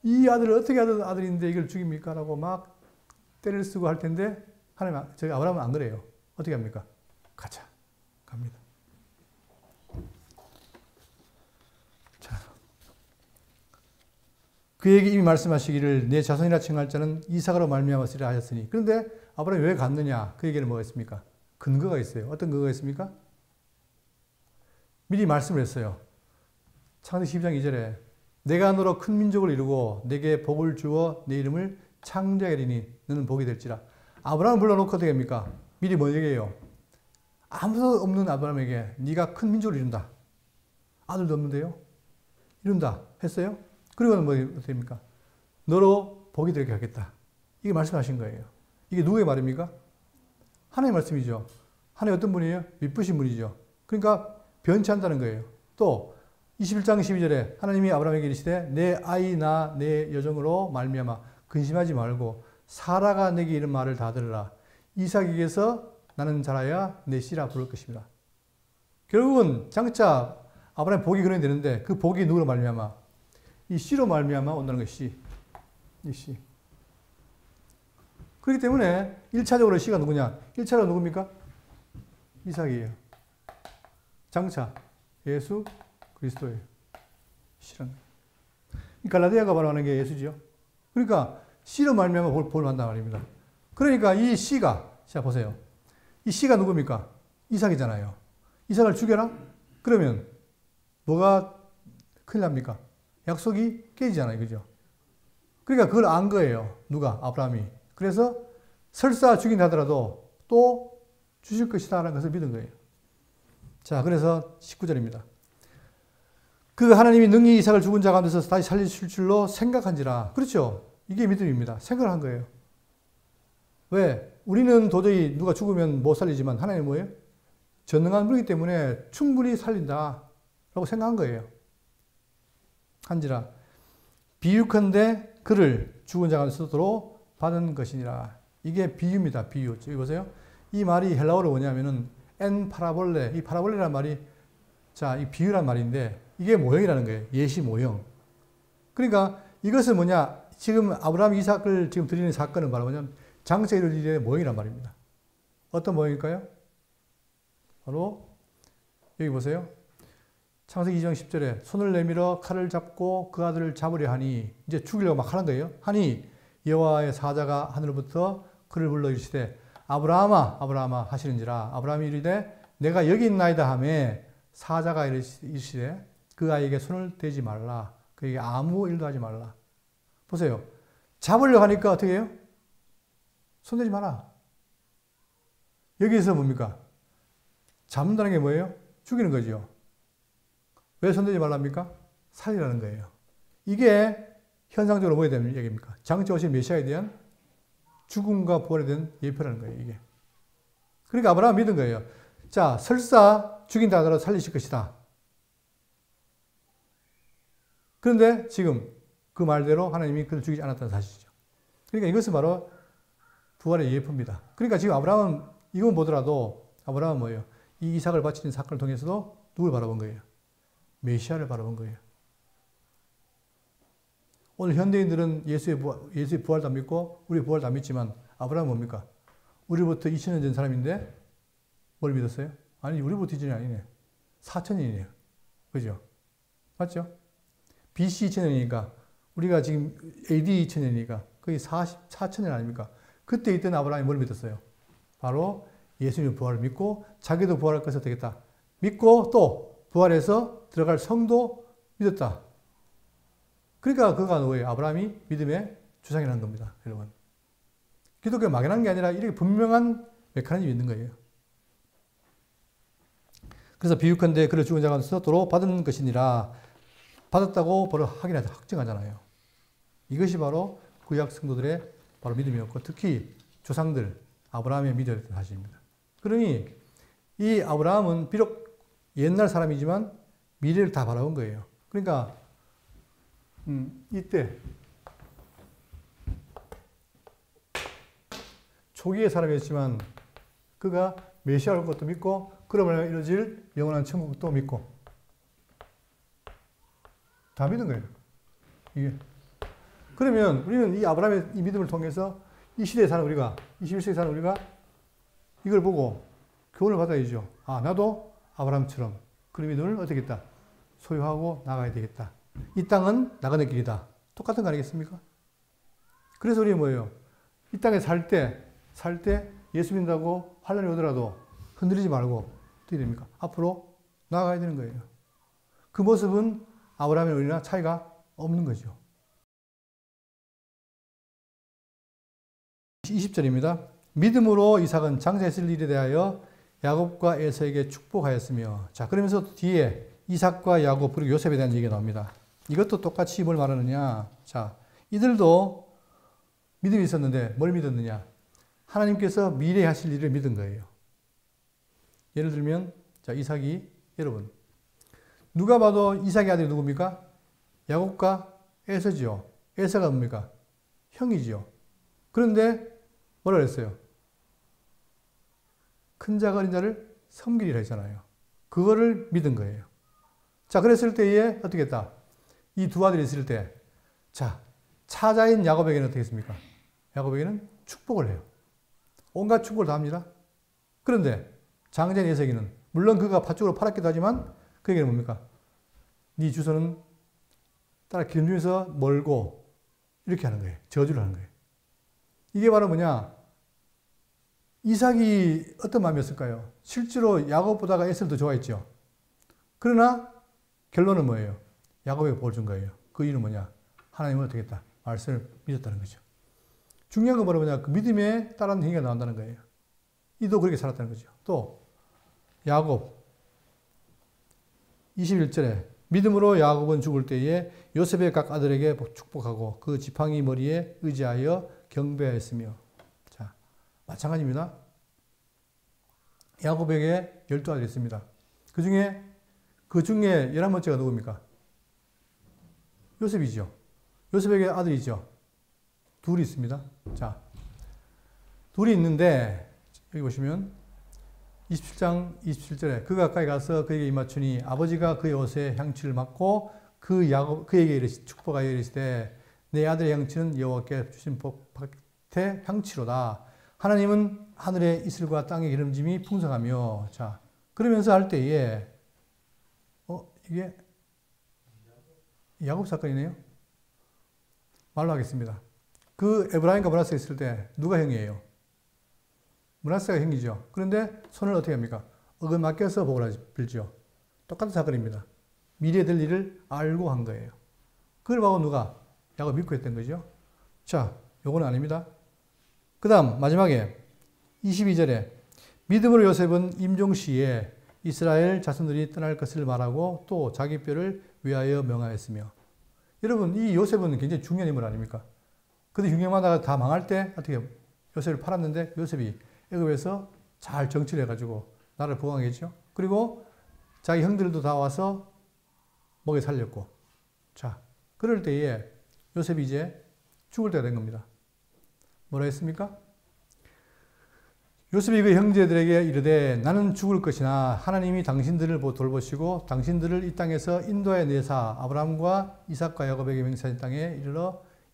이 아들을 어떻게 하던 아들인데 이걸 죽입니까? 라고 막 때를 쓰고 할 텐데 하나님, 저희 아브라함은 안 그래요. 어떻게 합니까? 가자. 갑니다. 자, 그에게 이미 말씀하시기를 내 자손이라 칭할 자는 이삭으로 말미암았으리라 하셨으니. 그런데 아브라함이 왜 갔느냐? 그 얘기는 뭐가 있습니까? 근거가 있어요. 어떤 근거가 있습니까? 미리 말씀을 했어요. 창세기 12장 2절에 내가 너로 큰 민족을 이루고 내게 복을 주어 내 이름을 창대하게 하리니 너는 복이 될지라. 아브라함을 불러놓고 어떻게 합니까? 미리 뭐 얘기해요? 아무도 없는 아브라함에게 네가 큰 민족을 이룬다. 아들도 없는데요. 이룬다 했어요. 그리고는 뭐 어떻게 됩니까? 너로 복이 되게 하겠다. 이게 말씀하신 거예요. 이게 누구의 말입니까? 하나님의 말씀이죠. 하나님 어떤 분이에요? 미쁘신 분이죠. 그러니까 변치 않다는 거예요. 또 21장 12절에 하나님이 아브라함에게 이르시되 내 아이나 내 여종으로 말미암아 근심하지 말고 사라가 내게 이런 말을 다 들으라. 이삭에게서 나는 자라야 내 씨라 부를 것입니다. 결국은 장차 아브라함의 복이 그런이 되는데 그 복이 누구로 말미암아? 이 씨로 말미암아 온다는 것이 이 씨. 그렇기 때문에 1차적으로 씨가 누구냐? 1차로 누굽니까? 이삭이에요. 장차 예수 그리스도예요. 씨라는 거예요. 갈라디아가 말하는 게 예수지요. 그러니까 씨로 말미암아 복을 받는단 말입니다. 그러니까 이 씨가, 자 보세요. 이 씨가 누굽니까? 이삭이잖아요. 이삭을 죽여라? 그러면 뭐가 큰일 납니까? 약속이 깨지잖아요. 그죠? 그러니까 그걸 안 거예요. 누가? 아브라함이. 그래서 설사 죽인다 하더라도 또 주실 것이다 라는 것을 믿은 거예요. 자, 그래서 19절입니다. 그 하나님이 능히 이삭을 죽은 자 가운데서 다시 살리실 줄로 생각한지라. 그렇죠? 이게 믿음입니다. 생각을 한 거예요. 왜? 우리는 도저히 누가 죽으면 못 살리지만 하나님은 뭐예요? 전능한 분이기 때문에 충분히 살린다 라고 생각한 거예요. 한지라 비유컨대 그를 죽은 자 가운데서도 받은 것이니라. 이게 비유입니다. 비유. 여기 보세요. 이 말이 헬라어로 뭐냐면은 엔 파라볼레. 이 파라볼레라는 말이 자, 이 비유란 말인데 이게 모형이라는 거예요. 예시 모형. 그러니까 이것은 뭐냐? 지금 아브라함 이삭을 지금 드리는 사건은 바로 뭐냐면 장차 이룰 일의 모형이란 말입니다. 어떤 모형일까요? 바로 여기 보세요. 창세기 2장 10절에 손을 내밀어 칼을 잡고 그 아들을 잡으려 하니 이제 죽이려고 막 하는 거예요. 하니 여호와의 사자가 하늘로부터 그를 불러 이르시되 아브라함아 아브라함아 하시는지라. 아브라함이 이르되 내가 여기 있나이다 하매 사자가 이르시되 그 아이에게 손을 대지 말라. 그에게 아무 일도 하지 말라. 보세요. 잡으려고 하니까 어떻게 해요? 손대지 마라. 여기서 뭡니까? 잡는다는 게 뭐예요? 죽이는 거죠. 왜 손대지 말랍니까? 살리라는 거예요. 이게 현상적으로 뭐에 대한 얘기입니까? 장차 오실 메시아에 대한 죽음과 부활에 대한 예표라는 거예요. 이게. 그러니까 아브라함 믿은 거예요. 자, 설사 죽인다 하더라도 살리실 것이다. 그런데 지금 그 말대로 하나님이 그를 죽이지 않았다는 사실이죠. 그러니까 이것은 바로 부활의 예표입니다. 그러니까 지금 아브라함은 이건 보더라도 아브라함은 뭐예요? 이 이삭을 바치는 사건을 통해서도 누굴 바라본 거예요? 메시아를 바라본 거예요. 오늘 현대인들은 예수의 부활도 안 믿고 우리 부활도 안 믿지만 아브라함은 뭡니까? 우리부터 2000년 전 사람인데 뭘 믿었어요? 아니 우리부터 2000년이 아니네. 4000년이네요. 그죠? 맞죠? BC 2000년이니까 우리가 지금 AD 2000년이니까 거의 4000년 아닙니까? 그때 있던 아브라함이 뭘 믿었어요? 바로 예수님의 부활을 믿고 자기도 부활할 것이 되겠다. 믿고 또 부활해서 들어갈 성도 믿었다. 그러니까 그가 뭐예요? 아브라함이 믿음의 주장이라는 겁니다. 여러분. 기독교가 막연한 게 아니라 이렇게 분명한 메커니즘이 있는 거예요. 그래서 비유컨대 그를 죽은 자 가운데서 도로 받은 것이니라. 받았다고 바로 확정하잖아요. 이것이 바로 구약 성도들의 바로 믿음이었고 특히 조상들 아브라함의 믿음이었던 사실입니다. 그러니 이 아브라함은 비록 옛날 사람이지만 미래를 다 바라본 거예요. 그러니까 이때 초기의 사람이었지만 그가 메시아 올 것도 믿고 그러면 이루어질 영원한 천국도 믿고 다 믿은 거예요. 이게. 그러면 우리는 이 아브라함의 이 믿음을 통해서 이 시대에 사는 우리가 21세기에 사는 우리가 이걸 보고 교훈을 받아야죠. 아 나도 아브라함처럼 그 믿음을 어떻게 했다? 소유하고 나가야 되겠다. 이 땅은 나가는 길이다. 똑같은 거 아니겠습니까? 그래서 우리 뭐예요? 이 땅에 살 때 예수 믿는다고 환란이 오더라도 흔들리지 말고 어떻게 됩니까? 앞으로 나아가야 되는 거예요. 그 모습은 아브라함의 우리나 차이가 없는 거죠. 20절입니다. 믿음으로 이삭은 장사했을 일에 대하여 야곱과 에서에게 축복하였으며 자 그러면서 뒤에 이삭과 야곱 그리고 요셉에 대한 얘기가 나옵니다. 이것도 똑같이 뭘 말하느냐. 자, 이들도 믿음이 있었는데 뭘 믿었느냐. 하나님께서 미래에 하실 일을 믿은 거예요. 예를 들면, 자, 이삭이, 여러분. 누가 봐도 이삭의 아들이 누굽니까? 야곱과 에서지요. 에서가 뭡니까? 형이지요. 그런데 뭐라 그랬어요? 큰 자가 어린 자를 섬기리라 했잖아요. 그거를 믿은 거예요. 자, 그랬을 때에 어떻게 했다? 이 두 아들이 있을 때, 자, 차자인 야곱에게는 어떻게 했습니까? 야곱에게는 축복을 해요. 온갖 축복을 다 합니다. 그런데 장자인 에서에게는 물론 그가 팥죽으로 팔았기도 하지만 그에게는 뭡니까? 네 주소는 따라 기름 중에서 멀고 이렇게 하는 거예요. 저주를 하는 거예요. 이게 바로 뭐냐? 이삭이 어떤 마음이었을까요? 실제로 야곱보다가 에서를 더 좋아했죠. 그러나 결론은 뭐예요? 야곱에게 복을 준 거예요. 그 이유는 뭐냐? 하나님은 어떻게 했다? 말씀을 믿었다는 거죠. 중요한 건 바로 뭐냐? 그 믿음에 따르는 행위가 나온다는 거예요. 이도 그렇게 살았다는 거죠. 또 야곱 21절에 믿음으로 야곱은 죽을 때에 요셉의 각 아들에게 축복하고 그 지팡이 머리에 의지하여 경배하였으며. 자, 마찬가지입니다. 야곱에게 12아들이 있습니다. 그 중에 11번째가 누굽니까? 요셉이죠. 요셉에게 아들이죠. 둘이 있습니다. 자, 둘이 있는데 여기 보시면 27장 27절에 그 가까이 가서 그에게 입맞추니 아버지가 그의 옷에 향취를 맡고 그에게 축복하여 이르시되 내 아들의 향취는 여호와께 주신 복 밖에 향취로다. 하나님은 하늘의 이슬과 땅의 기름짐이 풍성하며. 자, 그러면서 할 때에 이게 야곱 사건이네요. 말로 하겠습니다. 그 에브라임과 므낫세가 있을 때 누가 형이에요? 므낫세가 형이죠. 그런데 손을 어떻게 합니까? 억을 맡겨서 복을 빌죠. 똑같은 사건입니다. 미래에 될 일을 알고 한 거예요. 그걸 보고 누가? 야곱 믿고 했던 거죠. 자, 요거는 아닙니다. 그 다음 마지막에 22절에 믿음으로 요셉은 임종시에 이스라엘 자손들이 떠날 것을 말하고 또 자기 뼈를 위하여 명하였으며. 여러분, 이 요셉은 굉장히 중요한 인물 아닙니까? 근데 흉년마다 다 망할 때 어떻게 요셉을 팔았는데 요셉이 애굽에서 잘 정치를 해가지고 나라를 부강했죠. 그리고 자기 형들도 다 와서 먹여 살렸고. 자, 그럴 때에 요셉이 이제 죽을 때가 된 겁니다. 뭐라 했습니까? 요셉이 그 형제들에게 이르되 나는 죽을 것이나 하나님이 당신들을 돌보시고 당신들을 이 땅에서 인도해 내사 아브라함과 이삭과 야곱에게 맹세한 땅에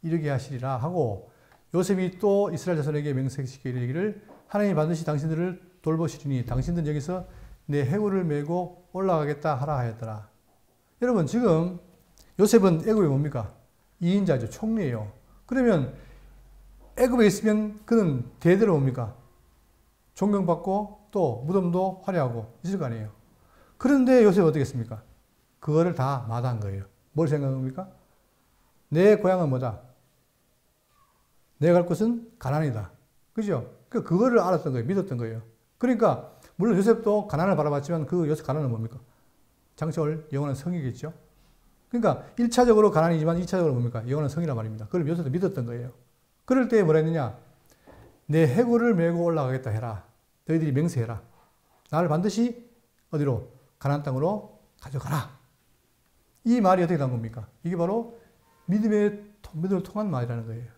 이르게 하시리라 하고, 요셉이 또 이스라엘 자손에게 맹세시켜 이르기를 하나님이 반드시 당신들을 돌보시리니 당신들은 여기서 내 해골을 메고 올라가겠다 하라 하였더라. 여러분, 지금 요셉은 애굽이 뭡니까? 2인자죠. 총리예요. 그러면 애굽에 있으면 그는 대대로 뭡니까? 존경받고 또 무덤도 화려하고 있을 거 아니에요. 그런데 요셉은 어떻게 했습니까? 그거를 다 마다한 거예요. 뭘 생각한 겁니까? 내 고향은 뭐다? 내가 갈 곳은 가나안이다. 그죠? 그거를 알았던 거예요. 믿었던 거예요. 그러니까 물론 요셉도 가나안을 바라봤지만 그 요셉 가나안은 뭡니까? 장차올 영원한 성이겠죠. 그러니까 1차적으로 가나안이지만 2차적으로 뭡니까? 영원한 성이란 말입니다. 그걸 요셉도 믿었던 거예요. 그럴 때 뭐라 했느냐? 내 해골을 메고 올라가겠다 해라. 너희들이 맹세해라. 나를 반드시 어디로? 가나안 땅으로 가져가라. 이 말이 어떻게 난 겁니까? 이게 바로 믿음을 통한 말이라는 거예요.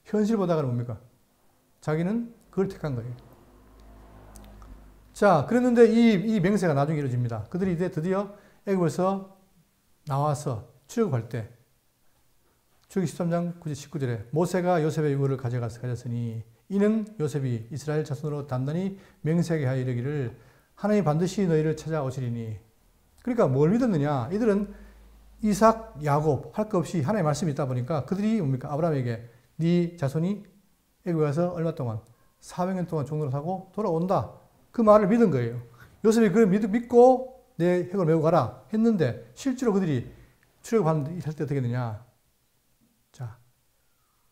현실보다는 뭡니까? 자기는 그걸 택한 거예요. 자, 그랬는데 이 맹세가 나중에 이루어집니다. 그들이 이제 드디어 애굽에서 나와서 출애굽할 때 출애굽기 13장 19절에 모세가 요셉의 유고를 가졌으니 이는 요셉이 이스라엘 자손으로 단단히 맹세하게 하여 이르기를 하나님이 반드시 너희를 찾아오시리니. 그러니까 뭘 믿었느냐? 이들은 이삭, 야곱 할 것 없이 하나님의 말씀이 있다 보니까 그들이 뭡니까? 아브라함에게 네 자손이 애굽에 가서 얼마 동안 400년 동안 종로를 하고 돌아온다. 그 말을 믿은 거예요. 요셉이 그걸 믿고 내 핵을 메고 가라 했는데 실제로 그들이 출애굽할 때 어떻게 되냐? 자,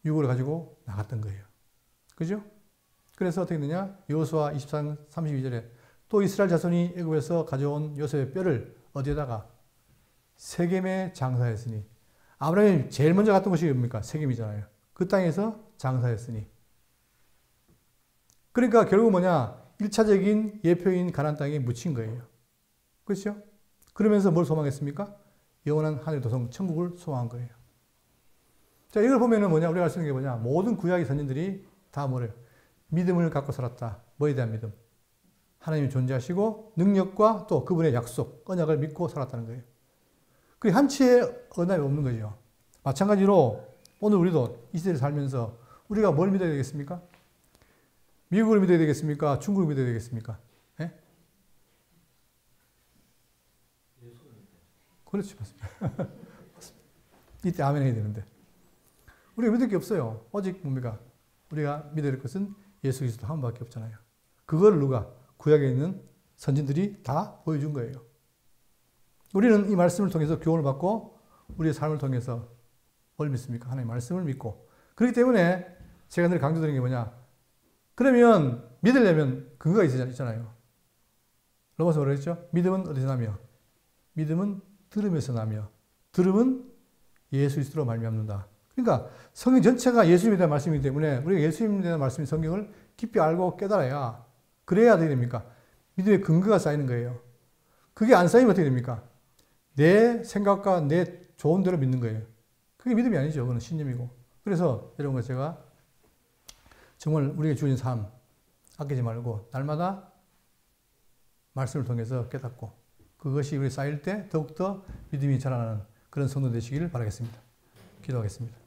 유고를 가지고 나갔던 거예요. 그죠? 그래서 어떻게 되냐? 여호수아 24장 32절에 또 이스라엘 자손이 애굽에서 가져온 요셉의 뼈를 어디에다가? 세겜에 장사했으니. 아브라함이 제일 먼저 갔던 곳이 뭡니까? 세겜이잖아요. 그 땅에서 장사했으니. 그러니까 결국 뭐냐? 1차적인 예표인 가나안 땅에 묻힌 거예요. 그렇죠? 그러면서 뭘 소망했습니까? 영원한 하늘 도성 천국을 소망한 거예요. 자, 이걸 보면은 뭐냐? 우리가 알 수 있는 게 뭐냐? 모든 구약의 선진들이 다 뭐래요? 믿음을 갖고 살았다. 뭐에 대한 믿음? 하나님이 존재하시고 능력과 또 그분의 약속, 언약을 믿고 살았다는 거예요. 그 한치의 언약이 없는 거죠. 마찬가지로 오늘 우리도 이 시대를 살면서 우리가 뭘 믿어야 되겠습니까? 미국을 믿어야 되겠습니까? 중국을 믿어야 되겠습니까? 예? 그렇지, 맞습니다. 이때 아멘 해야 되는데. 우리가 믿을 게 없어요. 오직 뭡니까? 우리가 믿어야 될 것은 예수 그리스도 한 분밖에 없잖아요. 그걸 누가? 구약에 있는 선진들이 다 보여준 거예요. 우리는 이 말씀을 통해서 교훈을 받고 우리의 삶을 통해서 뭘 믿습니까? 하나님의 말씀을 믿고. 그렇기 때문에 제가 늘 강조드리는 게 뭐냐? 그러면 믿으려면 근거가 있잖아요. 로마서 뭐라 했죠? 믿음은 어디서 나며? 믿음은 들음에서 나며 들음은 예수 그리스도로 말미암는다. 그러니까 성경 전체가 예수님에 대한 말씀이기 때문에 우리가 예수님에 대한 말씀인 성경을 깊이 알고 깨달아야 그래야 어떻게 됩니까? 믿음의 근거가 쌓이는 거예요. 그게 안 쌓이면 어떻게 됩니까? 내 생각과 내 좋은 대로 믿는 거예요. 그게 믿음이 아니죠. 그건 신념이고. 그래서 여러분과 제가 정말 우리에게 주어진 삶 아끼지 말고 날마다 말씀을 통해서 깨닫고 그것이 우리 쌓일 때 더욱더 믿음이 자라나는 그런 성도 되시기를 바라겠습니다. 기도하겠습니다.